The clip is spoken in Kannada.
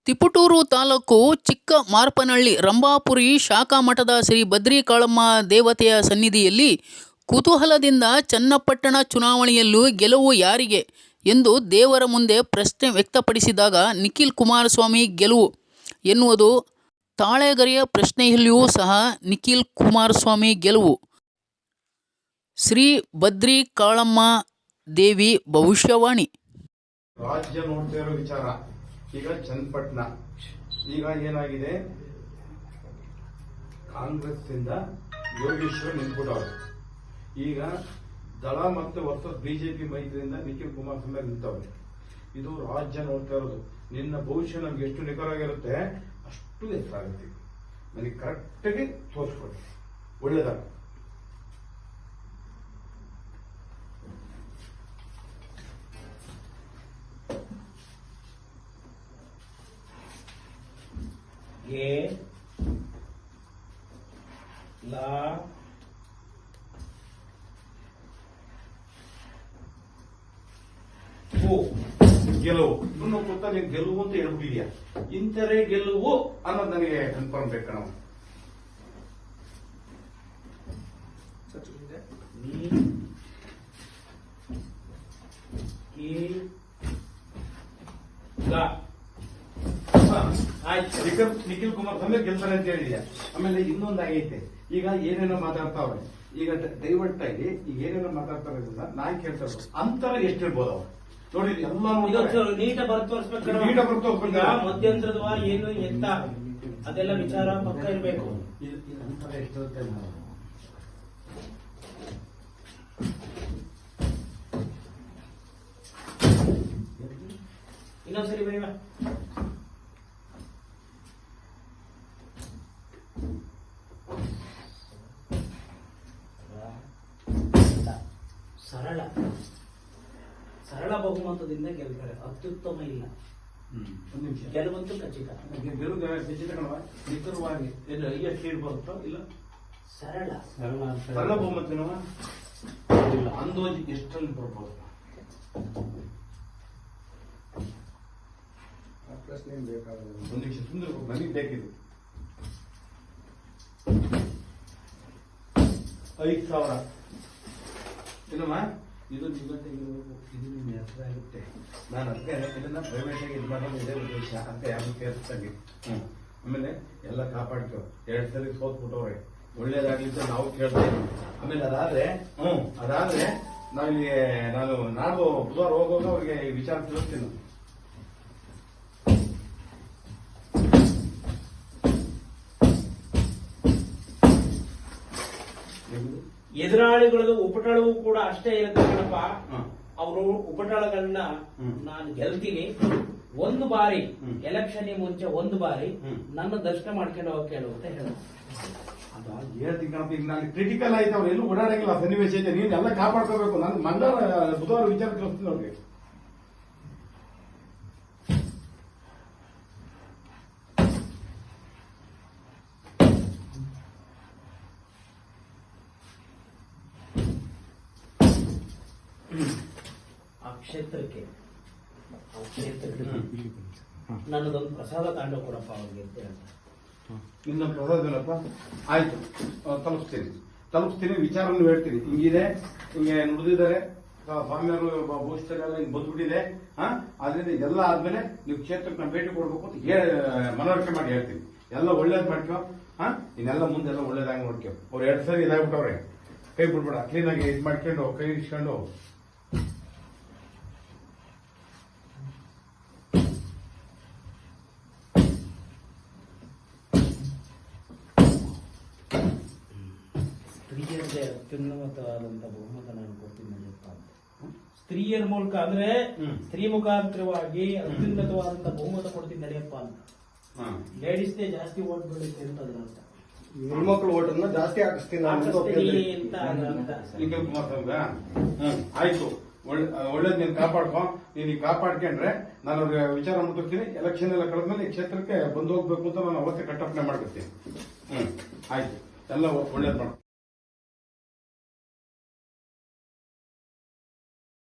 ತಿಪಟೂರು ತಾಲೂಕು ಚಿಕ್ಕ ಮಾರ್ಪನಹಳ್ಳಿ ರಂಭಾಪುರಿ ಶಾಖಾ ಮಠದ ಶ್ರೀ ಬದ್ರಿ ಕಾಳಮ್ಮ ದೇವತೆಯ ಸನ್ನಿಧಿಯಲ್ಲಿ ಕುತೂಹಲದಿಂದ ಚನ್ನಪಟ್ಟಣ ಚುನಾವಣೆಯಲ್ಲೂ ಗೆಲುವು ಯಾರಿಗೆ ಎಂದು ದೇವರ ಮುಂದೆ ಪ್ರಶ್ನೆ ವ್ಯಕ್ತಪಡಿಸಿದಾಗ ನಿಖಿಲ್ ಕುಮಾರಸ್ವಾಮಿ ಗೆಲುವು ಎನ್ನುವುದು ತಾಳೆಗರಿಯ ಪ್ರಶ್ನೆಯಲ್ಲಿಯೂ ಸಹ ನಿಖಿಲ್ ಕುಮಾರಸ್ವಾಮಿ ಗೆಲುವು. ಶ್ರೀ ಬದ್ರಿ ಕಾಳಮ್ಮ ದೇವಿ ಭವಿಷ್ಯವಾಣಿ. ರಾಜ್ಯ ನೋಡ್ತಾ ಇರೋ ವಿಚಾರ ಈಗ ಚನ್ನಪಟ್ಟಣ ಈಗ ಏನಾಗಿದೆ, ಕಾಂಗ್ರೆಸ್ ಇಂದ ಯೋಗೇಶ್ವರ್ ನಿಂತ್ಬಿಟ್ಟವ್ರೆ. ಈಗ ದಳ ಮತ್ತು ವರ್ಸಸ್ ಬಿಜೆಪಿ ಮೈತ್ರಿಯಿಂದ ನಿಖಿಲ್ ಕುಮಾರಸ್ವಾಮಿ ನಿಂತವ್ರೆ. ಇದು ರಾಜ್ಯ ನೋಡ್ತಾ ಇರೋದು. ನಿನ್ನ ಭವಿಷ್ಯ ನಮ್ಗೆ ಎಷ್ಟು ನಿಖರವಾಗಿರುತ್ತೆ ಅಷ್ಟು ಹೆಸರಾಗುತ್ತೆ. ನನಗೆ ಕರೆಕ್ಟಾಗಿ ತೋರಿಸ್ಕೊಡಿ, ಒಳ್ಳೇದಾಗ. ಗೆಲುವು ಇನ್ನು ಗೊತ್ತಾ, ನೀನು ಗೆಲುವು ಅಂತ ಹೇಳ್ಬಿಟ್ಟಿದ್ಯಾ. ಇಂಥರೇ ಗೆಲುವು ಅನ್ನೋದು ನನಗೆ ಕನ್ಫರ್ಮ್ ಬೇಕು ನಾವು. ನಿಖಿಲ್ ಕುಮಾರಸ್ವಾಮಿ ಗೆಲ್ತಾರೆ ಅಂತ ಹೇಳಿದ್ಯಾ. ಆಮೇಲೆ ಇನ್ನೊಂದಾಗೈತೆ, ಈಗ ಏನೇನೋ ಮಾತಾಡ್ತಾವ್ರೆ. ಈಗ ಡೈವರ್ಟ್ ಆಗಿ ಈಗ ಏನೇನೋ ಮಾತಾಡ್ತಾರೆ ಅಂತ ನಾನ್ ಕೇಳ್ತಾ ಇರೋದು, ಅಂತರ ಎಷ್ಟಿರ್ಬೋದು ಅವ್ರು ನೋಡಿ. ಎಲ್ಲ ನೀಟ ಮಧ್ಯಂತರದ ಏನು ಎಂತ ಅದೆಲ್ಲ ವಿಚಾರ ಪಕ್ಕ ಇರಬೇಕು. ಅಂತರ ಎಷ್ಟಿರುತ್ತೆ ಇನ್ನೊಂದ್ಸರಿ ಬರೀ ಸರಳ ಬಹುಮತದಿಂದ ಗೆಲ್ತಾರೆ. ಅತ್ಯುತ್ತಮ ಇಲ್ಲ, ಗೆಲುವಂತೂ ಖಚಿತ. ಗೆಲುವು ಖಚಿತ ಕಣವ. ನಿಖರವಾಗಿ ಹೈಯೆಸ್ಟ್ ಲೀಡ್ ಬರುತ್ತೋ ಇಲ್ಲ ಸರಳ ಸರಳ ಬಹುಮತನವ ಇಲ್ಲ. ಅಂದಾಜು ಎಷ್ಟರಲ್ಲಿ ಬರ್ಬೋದು? ಪ್ರಶ್ನೆ ಬೇಕಾಗಲ್ಲ. ಒಂದು ನಿಮಿಷ ಸುಂದರ ನನಗೆ ಬೇಕಿದೆ. 5,000 ಏನಮ್ಮ ಇದು ನಿಗದಿಗಿರಬೇಕು. ಇದು ನಿಮ್ಮ ಹೆಸರಾಗುತ್ತೆ. ನಾನು ಅದಕ್ಕೆ ಇದನ್ನ ಪ್ರೈವೇಟ್ ಆಗಿ ಇದು ಮಾಡೋದು ಇದೇ ಉದ್ದೇಶ ಅಂತ ಯಾರು ಕೇಳಿಸ್ತಾಗಿ. ಆಮೇಲೆ ಎಲ್ಲ ಕಾಪಾಡ್ಕೊ. 2 ಸರಿ ಸೋತ್ಬಿಟ್ಟವ್ರೆ, ಒಳ್ಳೇದಾಗ್ಲಿಕ್ಕೆ ನಾವು ಕೇಳ್ತೇವೆ. ಆಮೇಲೆ ಅದಾದ್ರೆ ನಾನು ನಾಡ್ದು ಬುಧವಾರ ಹೋಗುವಾಗ ಅವ್ರಿಗೆ ವಿಚಾರ ತಿಳಿಸ್ತೀನಿ. ಎದುರಾಳಿಗಳದ್ದು ಉಪಟಳವು ಕೂಡ ಅಷ್ಟೇ ಇರುತ್ತೆ ಕಣಪ್ಪ. ಅವರು ಉಪಟಳಗಳನ್ನ ನಾನು ಗೆಲ್ತೀನಿ, ಒಂದು ಬಾರಿ ಎಲೆಕ್ಷನ್ ಮುಂಚೆ ಒಂದು ಬಾರಿ ನನ್ನ ದರ್ಶನ ಮಾಡ್ಕೊಂಡು ಹೋಗಿ ಕೇಳು ಅಂತ ಹೇಳೋದು. ಹೇಳ್ತೀನಿ ಕಣಪ್ಪ. ಈಗ ನಾನು ಕ್ರಿಟಿಕಲ್ ಆಯ್ತು, ಅವ್ರು ಎಲ್ಲೂ ಓಡಾಡಂಗಿಲ್ಲ, ಸನ್ನಿವೇಶ ಇದೆ. ನೀನು ಎಲ್ಲ ಕಾಪಾಡ್ಕೋಬೇಕು. ನಾನು ಮಂಗಳವಾರ ಬುಧವಾರ ವಿಚಾರ ತಿಳಿಸ್ತೀನಿ ಅವ್ರಿಗೆ. ಆ ಕ್ಷೇತ್ರಕ್ಕೆ ನನ್ನದೊಂದು ಪ್ರಸಾದ ತಾಂಡ ಕೊಡಪ್ಪ ಅವ್ರಿಗೆ ಅಂತ ಹೇಳ್ತಾರೆ. ನಿನ್ನ ಪ್ರಸಾದ ಏನಪ್ಪ? ಆಯ್ತು, ತಲುಪಿಸ್ತೀನಿ. ವಿಚಾರವನ್ನು ಹೇಳ್ತೀನಿ. ಹಿಂಗಿದೆ, ಹಿಂಗೆ ನುಡಿದಿದ್ದಾರೆ ಸ್ವಾಮಿಯವರು, ಭೂಷಿತರೆಲ್ಲ ಹಿಂಗೆ ಬಂದ್ಬಿಟ್ಟಿದೆ. ಆದ್ರಿಂದ ಇದೆಲ್ಲ ಆದ್ಮೇಲೆ ನೀವು ಕ್ಷೇತ್ರಕ್ಕೆ ನಾನು ಭೇಟಿ ಕೊಡ್ಬೇಕು ಅಂತ ಮನವರಿಕೆ ಮಾಡಿ ಹೇಳ್ತೀನಿ. ಎಲ್ಲ ಒಳ್ಳೇದ್ ಮಾಡ್ಕೋ. ಇನ್ನೆಲ್ಲ ಮುಂದೆಲ್ಲ ಒಳ್ಳೇದಾಗಿ ನೋಡ್ಕೋ. ಅವ್ರು 2 ಸರಿ ಇದಾಗ್ಬಿಟ್ಟವ್ರೆ, ಕೈ ಬಿಡ್ಬೇಡ. ಕ್ಲೀನಾಗಿ ಇದು ಮಾಡ್ಕೊಂಡು ಕೈ ಇಸ್ಕೊಂಡು ಸ್ತ್ರೀಯರದೇ ಅತ್ಯುನ್ನತವಾದಂತಹ ಬಹುಮತ ನಾನು ಕೊಡ್ತೀನಿ ನಡೆಯಪ್ಪ ಅಂತ. ಸ್ತ್ರೀಯರ ಮೂಲಕ ಅಂದ್ರೆ ಸ್ತ್ರೀ ಮುಖಾಂತರವಾಗಿ ಅತ್ಯುನ್ನತವಾದಂತಹ ಬಹುಮತ ಕೊಡ್ತೀನಿ ನಡೆಯಪ್ಪ ಅಂತ. ಲೇಡೀಸ್ನೇ ಜಾಸ್ತಿ ಓಟ್ ಬೀಳುತ್ತೆ ಅಂತ ಅದ್ರ ಅರ್ಥ. ಹೆಣ್ಮಕ್ಳು ಓಟನ್ನ ಜಾಸ್ತಿ ಹಾಕಿಸ್ತೀನಿ ಅಂತ. ನಿಖಿಲ್ ಕುಮಾರಸ್ವಾಮಿ ಆಯ್ತು, ಒಳ್ಳೇದ್ ನೀನ್ ಕಾಪಾಡ್ಕೊ. ನೀನು ಕಾಪಾಡ್ಕೊಂಡ್ರೆ ನಾನು ಅವ್ರಿಗೆ ವಿಚಾರ ಮುಟ್ಟಿರ್ತೀನಿ. ಎಲೆಕ್ಷನ್ ಎಲ್ಲ ಕಳೆದ್ಮೇಲೆ ಈ ಕ್ಷೇತ್ರಕ್ಕೆ ಬಂದು ಹೋಗ್ಬೇಕು ಅಂತ ನಾನು ಅವತ್ತೇ ಕಟ್ಟಪ್ಪಣೆ ಮಾಡ್ಕೊತೀನಿ. ಆಯ್ತು, ಎಲ್ಲ ಒಳ್ಳೇದ್ ಮಾಡ್ಕೊ.